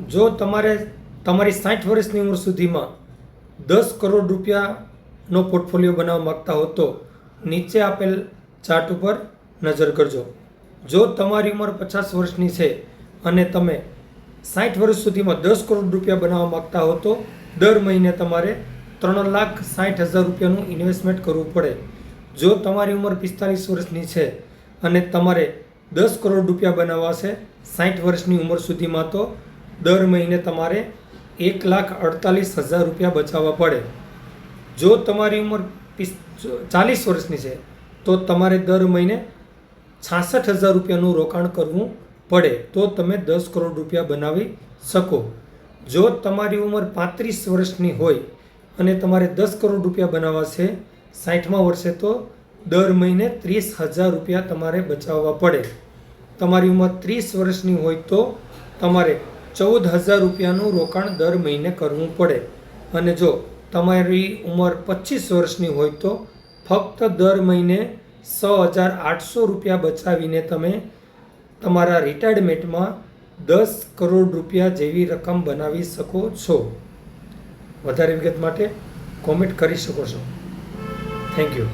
જો તમારે તમારી 60 વર્ષની ઉંમર સુધીમાં 10 કરોડ રૂપિયાનો પોર્ટફોલિયો બનાવવા માગતા હો તો નીચે આપેલ ચાર્ટ ઉપર નજર કરજો. જો તમારી ઉંમર 50 વર્ષની છે અને તમે 60 વર્ષ સુધીમાં 10 કરોડ રૂપિયા બનાવવા માગતા હો તો દર મહિને તમારે 3,60,000 રૂપિયાનું ઇન્વેસ્ટમેન્ટ કરવું પડે. જો તમારી ઉંમર 45 વર્ષની છે અને તમારે 10 કરોડ રૂપિયા બનાવવા છે 60 વર્ષની ઉંમર સુધીમાં તો દર મહિને તમારે 1,48,000 રૂપિયા બચાવવા પડે. જો તમારી ઉંમર 40 વર્ષની છે તો તમારે દર મહિને 66,000 રૂપિયાનું રોકાણ કરવું પડે તો તમે 10 કરોડ રૂપિયા બનાવી શકો. જો તમારી ઉંમર 35 વર્ષની હોય અને તમારે 10 કરોડ રૂપિયા બનાવવા છે 60મા વર્ષે તો દર મહિને 30,000 રૂપિયા તમારે બચાવવા પડે. તમારી ઉંમર 30 વર્ષની હોય તો તમારે 14,000 રૂપિયાનું રોકાણ દર મહિને કરવું પડે. અને જો તમારી ઉંમર 25 વર્ષની હોય તો ફક્ત દર મહિને 6,800 રૂપિયા બચાવીને તમે તમારા રિટાયરમેન્ટમાં 10 કરોડ રૂપિયા જેવી રકમ બનાવી શકો છો. વધારે વિગત માટે કોમેન્ટ કરી શકો છો. Thank you.